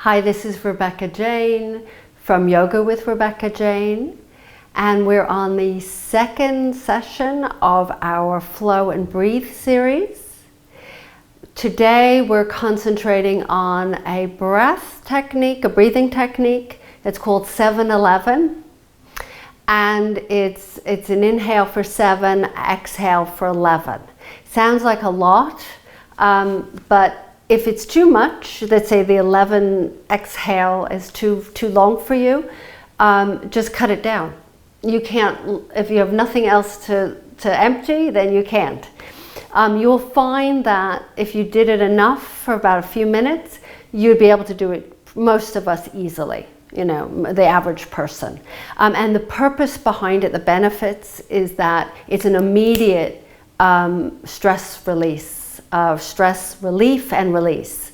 Hi, this is Rebecca Jane from Yoga with Rebecca Jane, and we're on the second session of our Flow and Breathe series. Today we're concentrating on a breath technique, a breathing technique. It's called 7-11, and it's an inhale for 7, exhale for 11. Sounds like a lot, but if it's too much, let's say the 11 exhale is too long for you, just cut it down. You can't, if you have nothing else to empty, then you can't. You'll find that if you did it enough for about a few minutes, you'd be able to do it, most of us, easily, you know, the average person. And the purpose behind it, the benefits, is that it's an immediate stress release. Stress relief and release.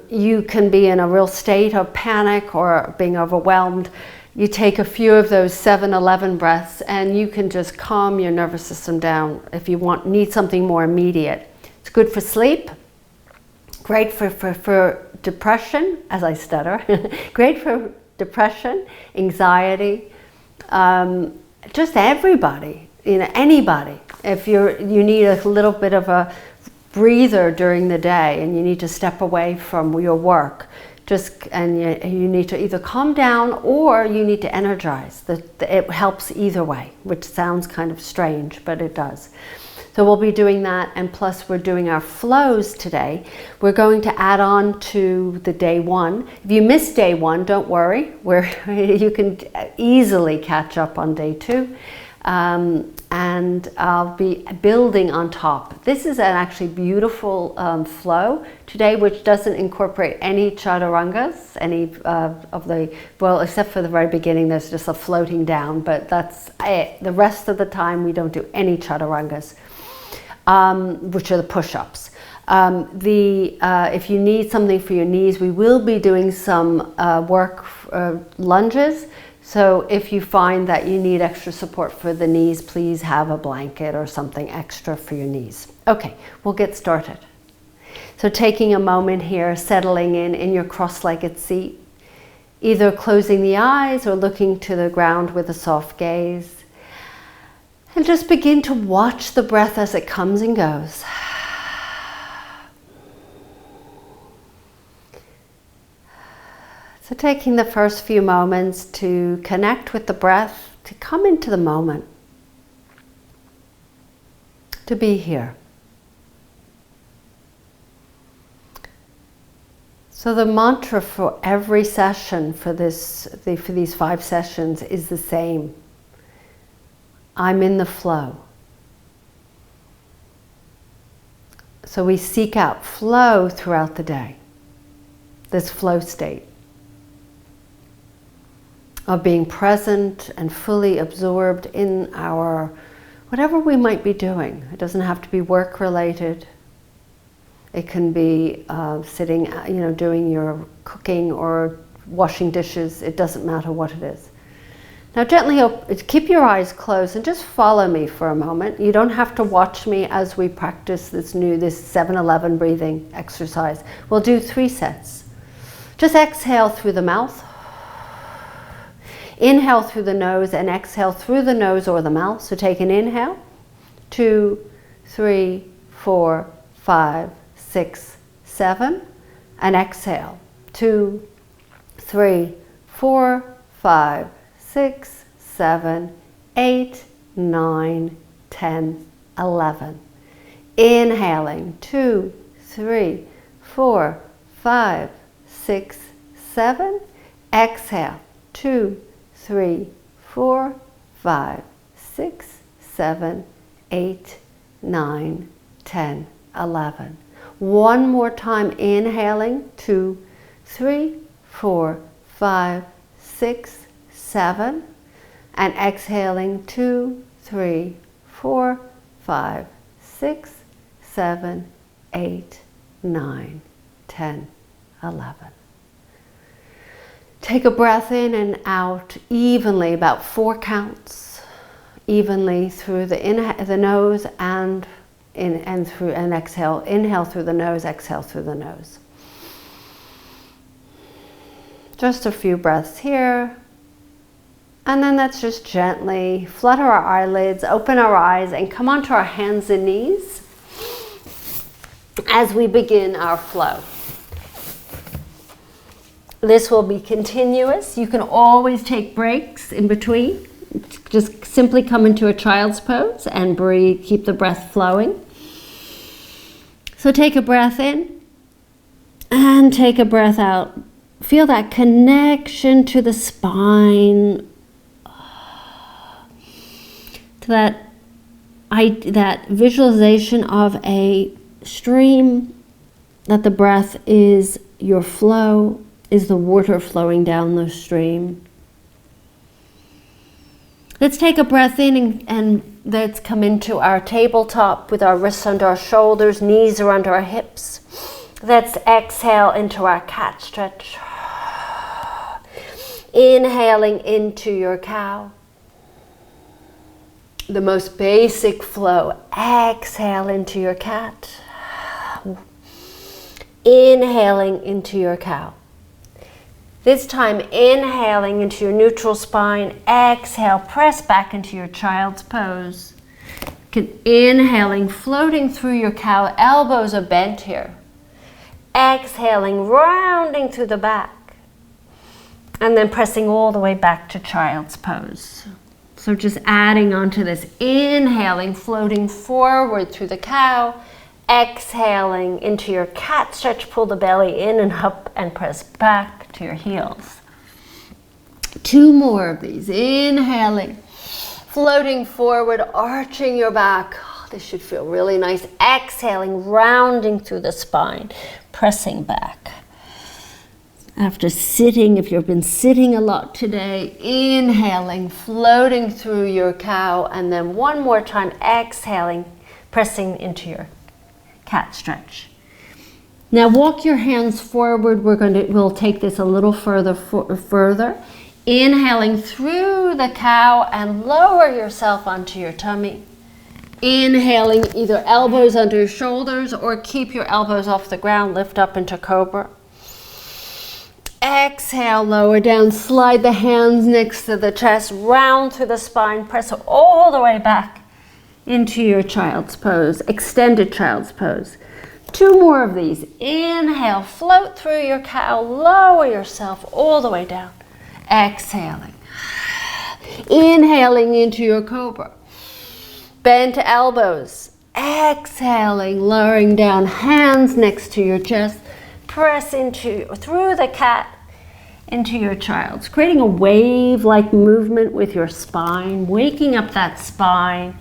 You can be in a real state of panic or being overwhelmed. You take a few of those 7-11 breaths and you can just calm your nervous system down if you need something more immediate. It's good for sleep, great for depression, as I stutter, great for depression, anxiety, just everybody, you know, anybody. If you need a little bit of a breather during the day and you need to step away from your work, and you need to either calm down or you need to energize. It helps either way, which sounds kind of strange, but it does. So we'll be doing that, and plus we're doing our flows today. We're going to add on to the day one. If you missed day one, don't worry. You can easily catch up on day two. And I'll be building on top. This is an actually beautiful flow today, which doesn't incorporate any chaturangas, well, except for the very beginning, there's just a floating down, but that's it. The rest of the time, we don't do any chaturangas, which are the push-ups. If you need something for your knees, we will be doing some lunges. So if you find that you need extra support for the knees, please have a blanket or something extra for your knees. Okay, we'll get started. So taking a moment here, settling in your cross-legged seat, either closing the eyes or looking to the ground with a soft gaze. And just begin to watch the breath as it comes and goes. So taking the first few moments to connect with the breath, to come into the moment, to be here. So the mantra for every session for these 5 sessions is the same. I'm in the flow. So we seek out flow throughout the day, this flow state of being present and fully absorbed in our whatever we might be doing. It doesn't have to be work related. It can be sitting, doing your cooking or washing dishes. It doesn't matter what it is. Now gently keep your eyes closed and just follow me for a moment. You don't have to watch me as we practice this 7-11 breathing exercise. We'll do 3 sets. Just exhale through the mouth. Inhale through the nose and exhale through the nose or the mouth. So take an inhale, 2, 3, 4, 5, 6, 7, and exhale, 2, 3, 4, 5, 6, 7, 8, 9, 10, 11. Inhaling, 2, 3, 4, 5, 6, 7. Exhale, 2, 3, 4, 5, 6, 7, 8, 9, 10, 11. One more time, inhaling, 2, 3, 4, 5, 6, 7, and exhaling, 2, 3, 4, 5, 6, 7, 8, 9, 10, 11. Take a breath in and out evenly, about 4 counts, evenly through the nose and exhale. Inhale through the nose, exhale through the nose. Just a few breaths here. And then let's just gently flutter our eyelids, open our eyes, and come onto our hands and knees as we begin our flow. This will be continuous. You can always take breaks in between. Just simply come into a child's pose and breathe, keep the breath flowing. So take a breath in and take a breath out. Feel that connection to the spine, to that visualization of a stream, that the breath is your flow, is the water flowing down the stream. Let's take a breath in and let's come into our tabletop with our wrists under our shoulders, knees are under our hips. Let's exhale into our cat stretch. Inhaling into your cow. The most basic flow. Exhale into your cat. Inhaling into your cow. This time, inhaling into your neutral spine. Exhale, press back into your child's pose. Inhaling, floating through your cow. Elbows are bent here. Exhaling, rounding through the back. And then pressing all the way back to child's pose. So just adding onto this, inhaling, floating forward through the cow, exhaling into your cat stretch, pull the belly in and up and press back to your heels. 2 more of these, inhaling, floating forward, arching your back. Oh, this should feel really nice. Exhaling, rounding through the spine, pressing back. After sitting, if you've been sitting a lot today, inhaling, floating through your cow, and then 1 more time, exhaling, pressing into your cat stretch. Now walk your hands forward. We'll take this a little further. Inhaling through the cow and lower yourself onto your tummy. Inhaling, either elbows under your shoulders or keep your elbows off the ground, lift up into cobra. Exhale, lower down, slide the hands next to the chest, round through the spine, press all the way back into your child's pose, extended child's pose. 2 more of these. Inhale, float through your cow, lower yourself all the way down. Exhaling. Inhaling into your cobra. Bent elbows. Exhaling, lowering down, hands next to your chest. Press through the cat into your child's, creating a wave-like movement with your spine, waking up that spine.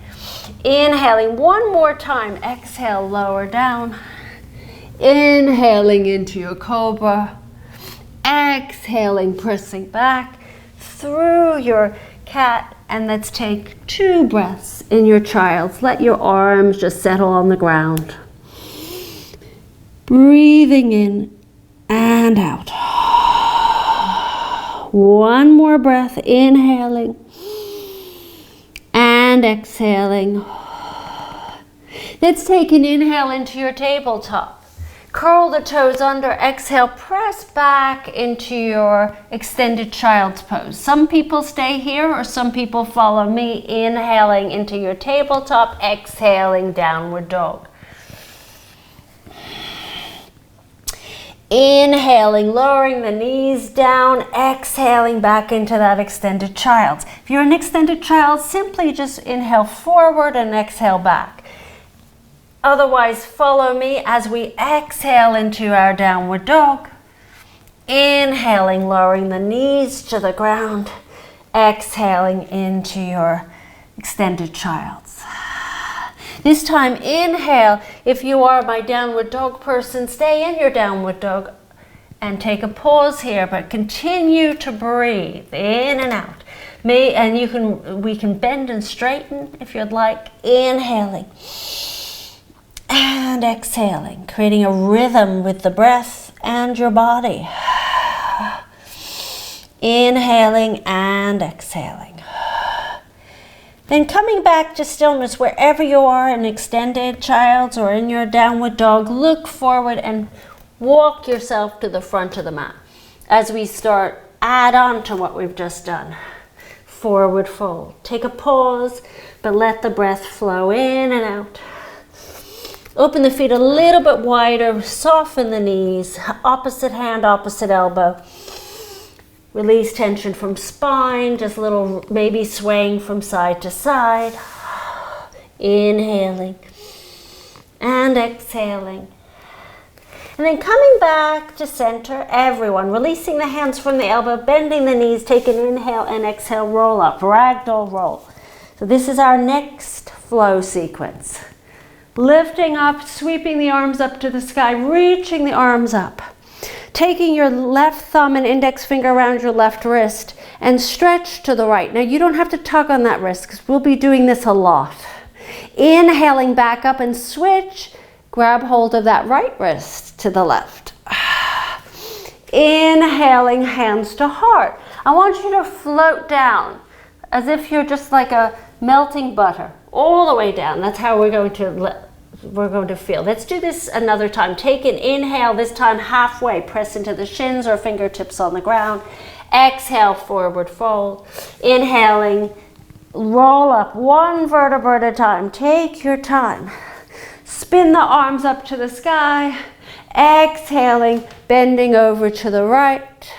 Inhaling 1 more time, exhale, lower down. Inhaling into your cobra. Exhaling, pressing back through your cat. And let's take 2 breaths in your child's. Let your arms just settle on the ground. Breathing in and out. 1 more breath, inhaling and exhaling. Let's take an inhale into your tabletop. Curl the toes under, exhale, press back into your extended child's pose. Some people stay here or some people follow me, inhaling into your tabletop, exhaling, downward dog. Inhaling, lowering the knees down, exhaling back into that extended child's. If you're an extended child, simply just inhale forward and exhale back. Otherwise, follow me as we exhale into our downward dog. Inhaling, lowering the knees to the ground, exhaling into your extended child's. This time, inhale. If you are my downward dog person, stay in your downward dog and take a pause here, but continue to breathe in and out. We can bend and straighten if you'd like. Inhaling and exhaling, creating a rhythm with the breath and your body. Inhaling and exhaling. Then coming back to stillness wherever you are, in extended child's or in your downward dog, look forward and walk yourself to the front of the mat. as we start, add on to what we've just done. Forward fold. Take a pause, but let the breath flow in and out. Open the feet a little bit wider, soften the knees, opposite hand, opposite elbow. Release tension from spine, just a little maybe swaying from side to side. Inhaling and exhaling. And then coming back to center, everyone, releasing the hands from the elbow, bending the knees, take an inhale and exhale, roll up, ragdoll roll. So this is our next flow sequence. Lifting up, sweeping the arms up to the sky, reaching the arms up. Taking your left thumb and index finger around your left wrist and stretch to the right. Now you don't have to tug on that wrist because we'll be doing this a lot. Inhaling back up and switch. Grab hold of that right wrist to the left. Inhaling, hands to heart. I want you to float down as if you're just like a melting butter, all the way down. That's how we're going to feel. Let's do this another time. Take an inhale, this time halfway. Press into the shins or fingertips on the ground. Exhale, forward fold. Inhaling, roll up one vertebra at a time. Take your time. Spin the arms up to the sky. Exhaling, bending over to the right.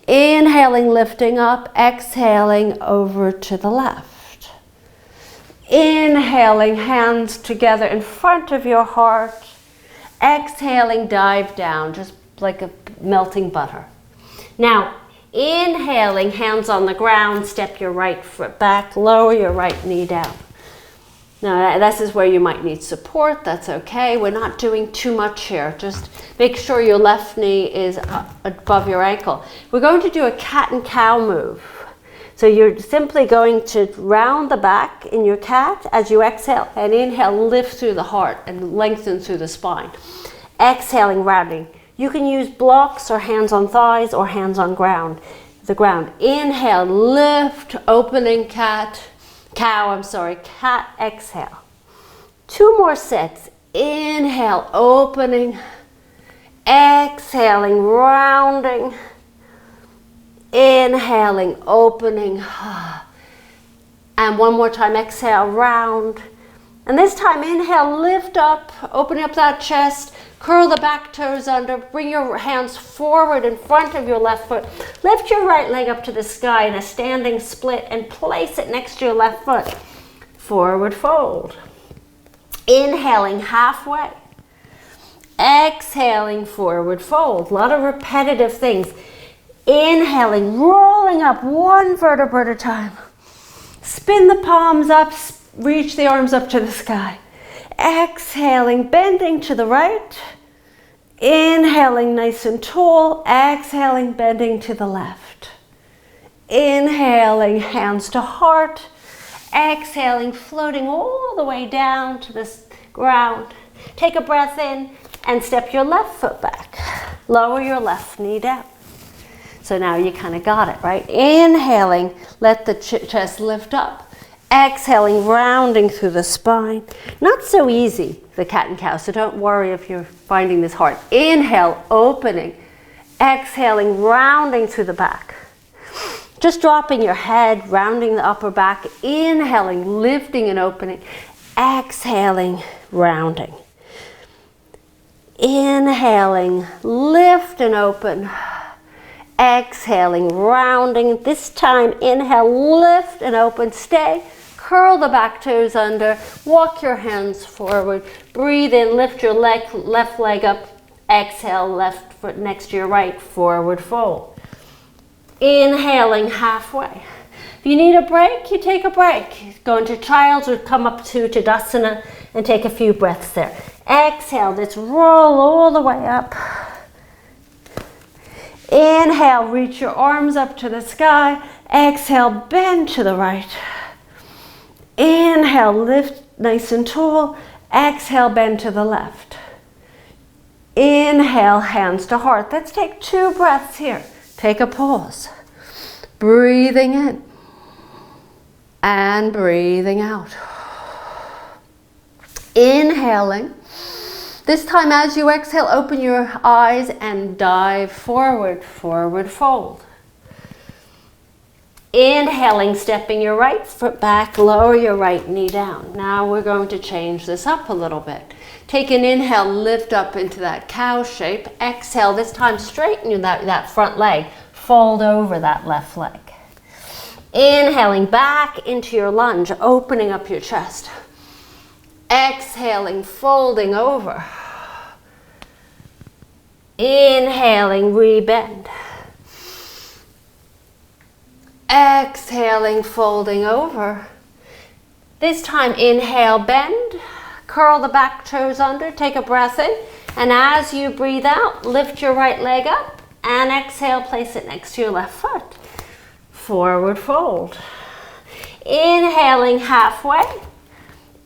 Inhaling, lifting up. Exhaling, over to the left. Inhaling, hands together in front of your heart. Exhaling, dive down, just like a melting butter. Now, inhaling, hands on the ground, step your right foot back, lower your right knee down. Now, this is where you might need support. That's okay. We're not doing too much here. Just make sure your left knee is above your ankle. We're going to do a cat and cow move. So you're simply going to round the back in your cat as you exhale, and inhale, lift through the heart and lengthen through the spine. Exhaling, rounding. You can use blocks or hands on thighs or hands on the ground. Inhale, lift, opening cat, exhale. 2 more sets. Inhale, opening, exhaling, rounding. Inhaling, opening, and one more time, exhale, round. And this time, inhale, lift up, opening up that chest, curl the back toes under, bring your hands forward in front of your left foot. Lift your right leg up to the sky in a standing split and place it next to your left foot. Forward fold. Inhaling, halfway. Exhaling, forward fold. A lot of repetitive things. Inhaling, rolling up one vertebra at a time. Spin the palms up, reach the arms up to the sky. Exhaling, bending to the right. Inhaling, nice and tall. Exhaling, bending to the left. Inhaling, hands to heart. Exhaling, floating all the way down to the ground. Take a breath in and step your left foot back. Lower your left knee down. So now you kind of got it, right? Inhaling, let the chest lift up. Exhaling, rounding through the spine. Not so easy, the cat and cow, so don't worry if you're finding this hard. Inhale, opening. Exhaling, rounding through the back. Just dropping your head, rounding the upper back. Inhaling, lifting and opening. Exhaling, rounding. Inhaling, lift and open. Exhaling, rounding. This time, inhale, lift and open. Stay. Curl the back toes under. Walk your hands forward. Breathe in. Lift your left leg up. Exhale, left foot next to your right. Forward fold. Inhaling, halfway. If you need a break, you take a break. Go into child's or come up to Tadasana and take a few breaths there. Exhale. Let's roll all the way up. Inhale, reach your arms up to the sky. Exhale, bend to the right. Inhale, lift nice and tall. Exhale, bend to the left. Inhale, hands to heart. Let's take 2 breaths here. Take a pause. Breathing in and breathing out. Inhaling This time as you exhale, open your eyes and dive forward, forward fold. Inhaling, stepping your right foot back, lower your right knee down. Now we're going to change this up a little bit. Take an inhale, lift up into that cow shape. Exhale, this time straighten that front leg. Fold over that left leg. Inhaling back into your lunge, opening up your chest. Exhaling, folding over. Inhaling, rebend. Exhaling, folding over. This time, inhale, bend. Curl the back toes under, take a breath in. And as you breathe out, lift your right leg up. And exhale, place it next to your left foot. Forward fold. Inhaling halfway.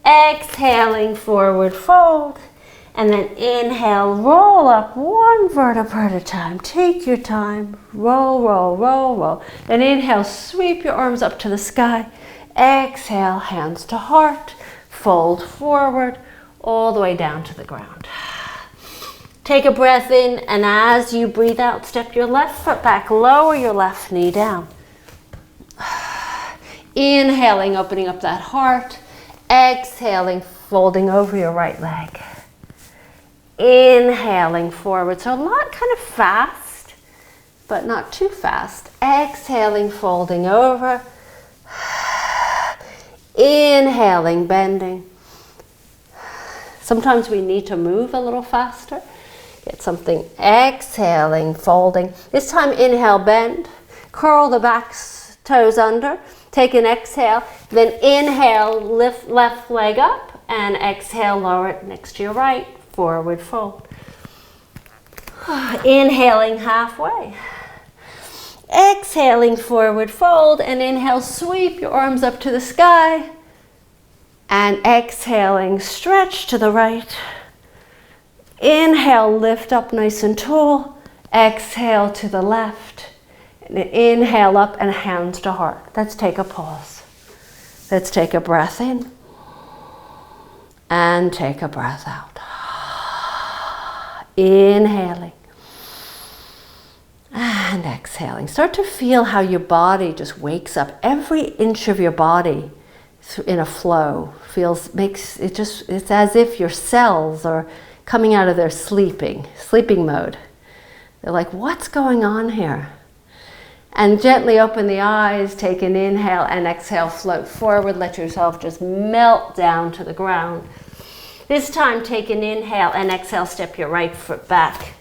Exhaling, forward fold. And then inhale, roll up one vertebra at a time. Take your time. Roll, roll, roll, roll. Then inhale, sweep your arms up to the sky. Exhale, hands to heart. Fold forward, all the way down to the ground. Take a breath in, and as you breathe out, step your left foot back. Lower your left knee down. Inhaling, opening up that heart. Exhaling, folding over your right leg. Inhaling forward, so a lot kind of fast, but not too fast. Exhaling, folding over. Inhaling, bending. Sometimes we need to move a little faster. Get something. Exhaling, folding. This time, inhale, bend. Curl the back toes under. Take an exhale. Then inhale, lift left leg up. And exhale, lower it next to your right. Forward fold. Inhaling halfway. Exhaling, forward fold. And inhale, sweep your arms up to the sky. And exhaling, stretch to the right. Inhale, lift up nice and tall. Exhale to the left. And inhale up and hands to heart. Let's take a pause. Let's take a breath in. And take a breath out. Inhaling. And exhaling. Start to feel how your body just wakes up. Every inch of your body in a flow it's as if your cells are coming out of their sleeping mode. They're like, what's going on here? And gently open the eyes, take an inhale and exhale, float forward, let yourself just melt down to the ground. This time, take an inhale and exhale, step your right foot back.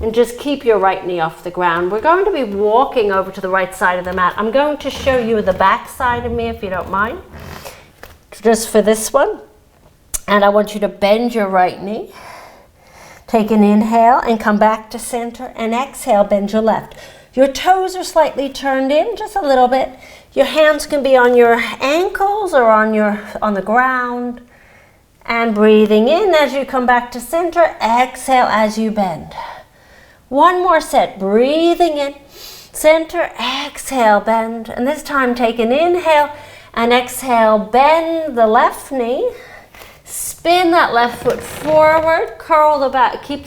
And just keep your right knee off the ground. We're going to be walking over to the right side of the mat. I'm going to show you the back side of me if you don't mind. Just for this one. And I want you to bend your right knee. Take an inhale and come back to center. And exhale, bend your left. Your toes are slightly turned in, just a little bit. Your hands can be on your ankles or on the ground. And breathing in as you come back to center, exhale as you bend. One more set, breathing in, center, exhale, bend. And this time take an inhale and exhale, bend the left knee. Spin that left foot forward, curl the back, keep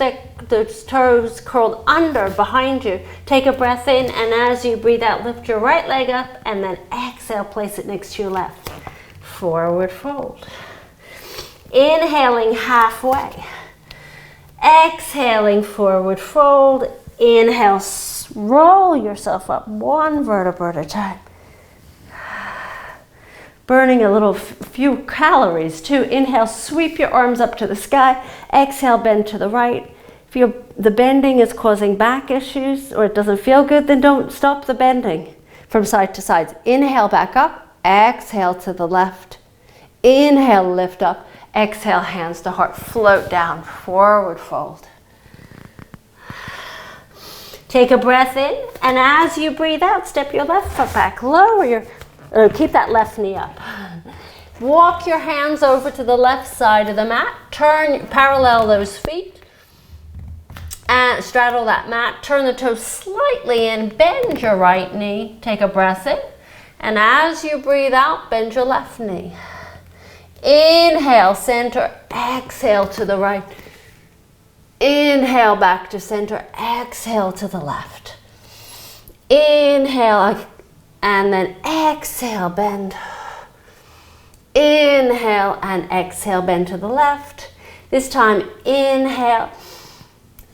those toes curled under behind you. Take a breath in, and as you breathe out, lift your right leg up, and then exhale, place it next to your left. Forward fold. Inhaling halfway. Exhaling, forward fold. Inhale, roll yourself up one vertebra at a time. Burning a few calories too. Inhale, sweep your arms up to the sky. Exhale, bend to the right. If the bending is causing back issues or it doesn't feel good, then don't stop the bending from side to side. Inhale, back up. Exhale to the left. Inhale, lift up. Exhale, hands to heart, float down, forward fold. Take a breath in, and as you breathe out, step your left foot back, keep that left knee up. Walk your hands over to the left side of the mat, parallel those feet, and straddle that mat, turn the toes slightly in, bend your right knee, take a breath in, and as you breathe out, bend your left knee. Inhale, center, exhale to the right. Inhale back to center, exhale to the left. Inhale, and then exhale, bend. Inhale and exhale, bend to the left. This time, inhale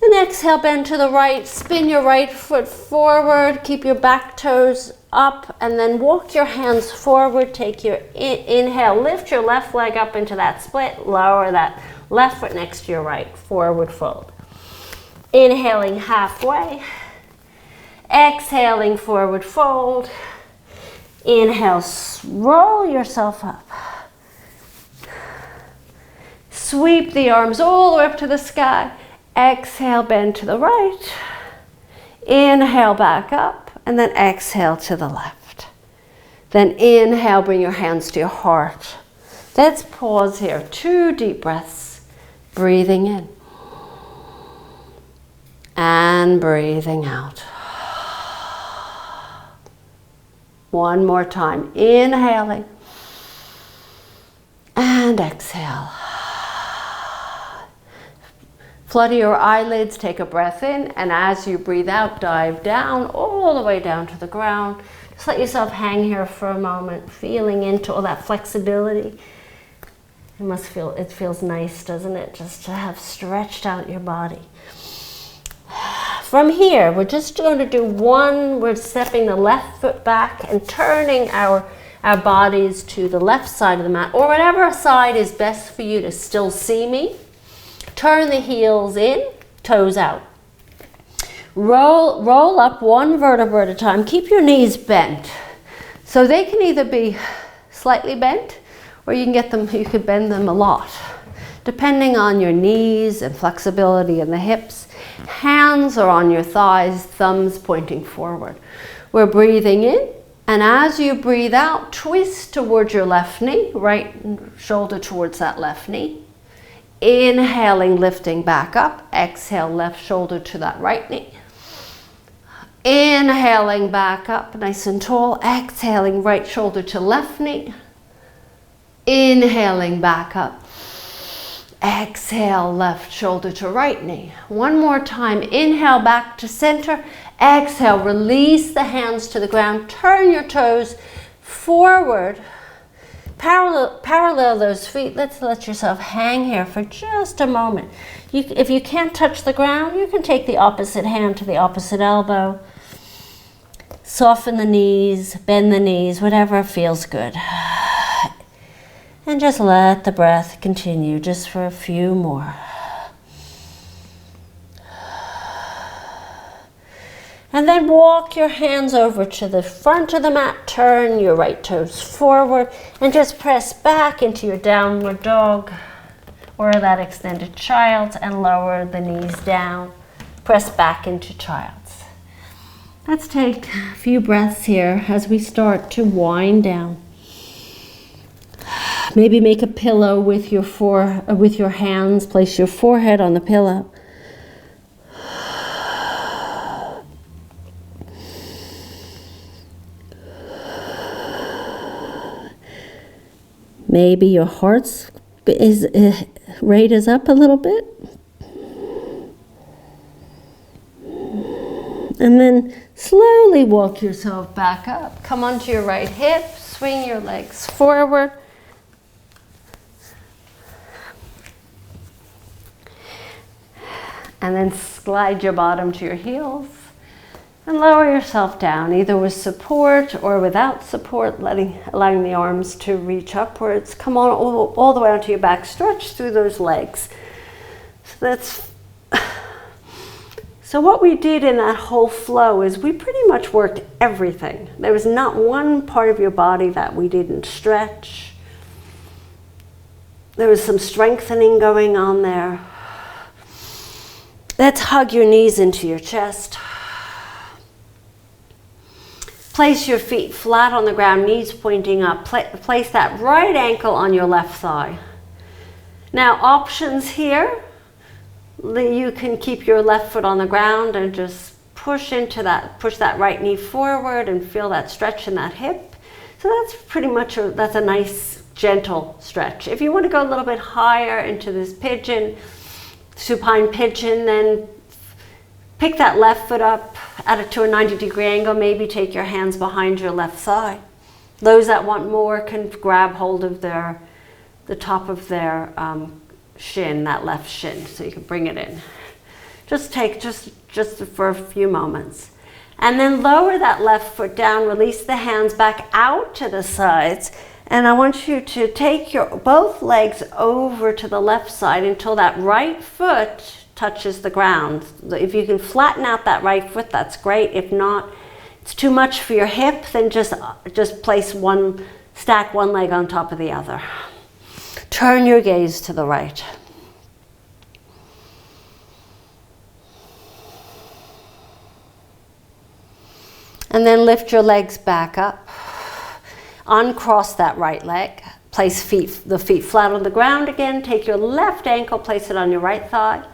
and exhale, bend to the right. Spin your right foot forward, keep your back toes up, and then walk your hands forward. Take your inhale, lift your left leg up into that split, lower that left foot next to your right, forward fold. Inhaling halfway, exhaling forward fold. Inhale, roll yourself up. Sweep the arms all the way up to the sky. Exhale, bend to the right. Inhale, back up, and then exhale to the left. Then inhale, bring your hands to your heart. Let's pause here. 2 deep breaths. Breathing in. And breathing out. One more time. Inhaling. And exhale. Flutter your eyelids, take a breath in, and as you breathe out, dive down, all the way down to the ground. Just let yourself hang here for a moment, feeling into all that flexibility. It feels nice, doesn't it? Just to have stretched out your body. From here, we're just going to do we're stepping the left foot back and turning our bodies to the left side of the mat, or whatever side is best for you to still see me. Turn the heels in, toes out. Roll up 1 vertebra at a time. Keep your knees bent. So they can either be slightly bent, or you could bend them a lot, depending on your knees and flexibility in the hips. Hands are on your thighs, thumbs pointing forward. We're breathing in, and as you breathe out, twist towards your left knee, right shoulder towards that left knee. Inhaling, lifting back up. Exhale, left shoulder to that right knee. Inhaling back up, nice and tall. Exhaling, right shoulder to left knee. Inhaling back up. Exhale, left shoulder to right knee. One more time. Inhale back to center. Exhale, release the hands to the ground. Turn your toes forward. Parallel those feet. Let's let yourself hang here for just a moment. If you can't touch the ground, you can take the opposite hand to the opposite elbow. Soften the knees, bend the knees, whatever feels good. And just let the breath continue just for a few more. And then walk your hands over to the front of the mat, turn your right toes forward, and just press back into your downward dog or that extended child's, and lower the knees down. Press back into child's. Let's take a few breaths here as we start to wind down. Maybe make a pillow with your hands, place your forehead on the pillow. Maybe your heart's rate is up a little bit. And then slowly walk yourself back up. Come onto your right hip, swing your legs forward. And then slide your bottom to your heels. And lower yourself down, either with support or without support, allowing the arms to reach upwards. Come on all the way onto your back. Stretch through those legs. So what we did in that whole flow is we pretty much worked everything. There was not one part of your body that we didn't stretch. There was some strengthening going on there. Let's hug your knees into your chest. Place your feet flat on the ground, knees pointing up. Place that right ankle on your left thigh. Now, options here. You can keep your left foot on the ground and just push that right knee forward and feel that stretch in that hip. So that's pretty much that's a nice gentle stretch. If you want to go a little bit higher into this pigeon, supine pigeon, then pick that left foot up, at it to a 90-degree angle, maybe take your hands behind your left thigh. Those that want more can grab hold of the top of their shin, that left shin, so you can bring it in. Just for a few moments. And then lower that left foot down, release the hands back out to the sides, and I want you to take your both legs over to the left side until that right foot touches the ground. If you can flatten out that right foot, that's great. If not, it's too much for your hip, then just stack one leg on top of the other. Turn your gaze to the right. And then lift your legs back up. Uncross that right leg. Place the feet flat on the ground again. Take your left ankle, place it on your right thigh.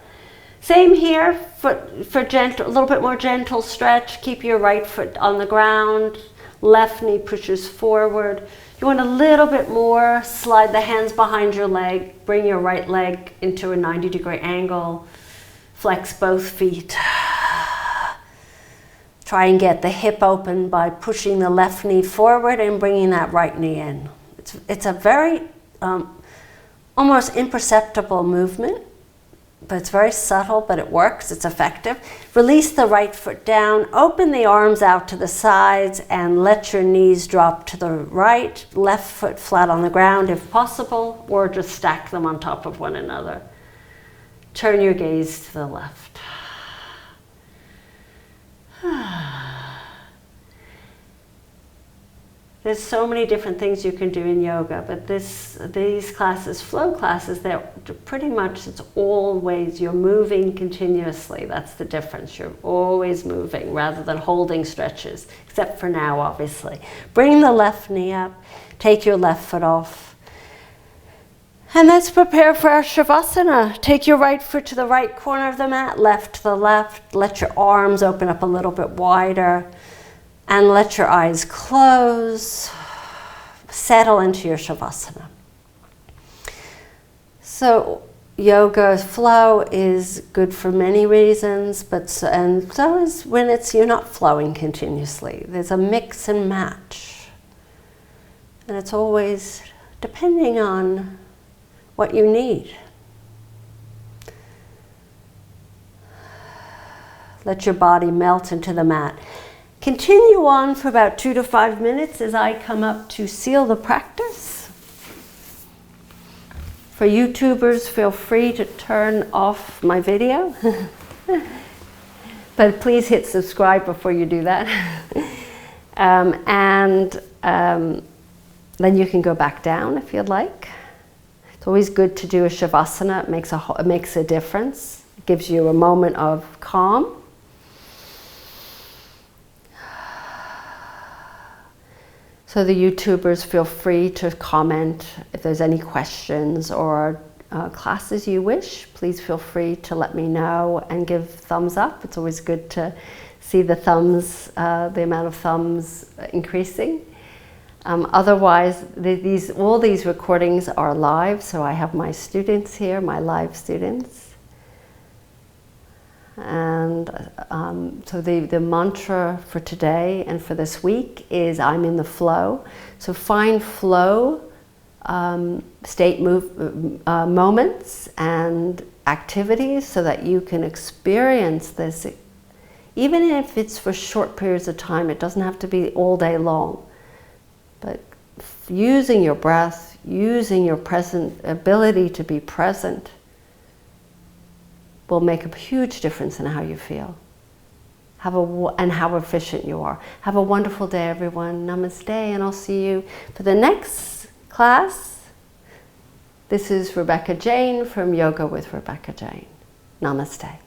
Same here, for gentle, a little bit more gentle stretch. Keep your right foot on the ground. Left knee pushes forward. You want a little bit more, slide the hands behind your leg. Bring your right leg into a 90-degree angle. Flex both feet. Try and get the hip open by pushing the left knee forward and bringing that right knee in. It's a very almost imperceptible movement, but it's very subtle, but it works, it's effective. Release the right foot down, open the arms out to the sides, and let your knees drop to the right, left foot flat on the ground if possible, or just stack them on top of one another. Turn your gaze to the left. There's so many different things you can do in yoga, but these classes, flow classes, they're pretty much, it's always, you're moving continuously. That's the difference. You're always moving rather than holding stretches, except for now, obviously. Bring the left knee up, take your left foot off. And let's prepare for our Shavasana. Take your right foot to the right corner of the mat, left to the left. Let your arms open up a little bit wider. And let your eyes close. Settle into your Shavasana. So yoga flow is good for many reasons, and so is when you're not flowing continuously. There's a mix and match. And it's always depending on what you need. Let your body melt into the mat. Continue on for about 2 to 5 minutes as I come up to seal the practice. For YouTubers, feel free to turn off my video. But please hit subscribe before you do that. Then you can go back down if you'd like. It's always good to do a Shavasana. It makes a difference. It gives you a moment of calm. So the YouTubers, feel free to comment if there's any questions or classes you wish. Please feel free to let me know and give thumbs up. It's always good to see the thumbs, the amount of thumbs increasing. Otherwise, all these recordings are live, so I have my students here, my live students. And so the mantra for today and for this week is I'm in the flow. So find flow state moments and activities so that you can experience this. Even if it's for short periods of time, it doesn't have to be all day long. But using your breath, using your present ability to be present will make a huge difference in how you feel and how efficient you are. Have a wonderful day, everyone. Namaste, and I'll see you for the next class. This is Rebecca Jane from Yoga with Rebecca Jane. Namaste.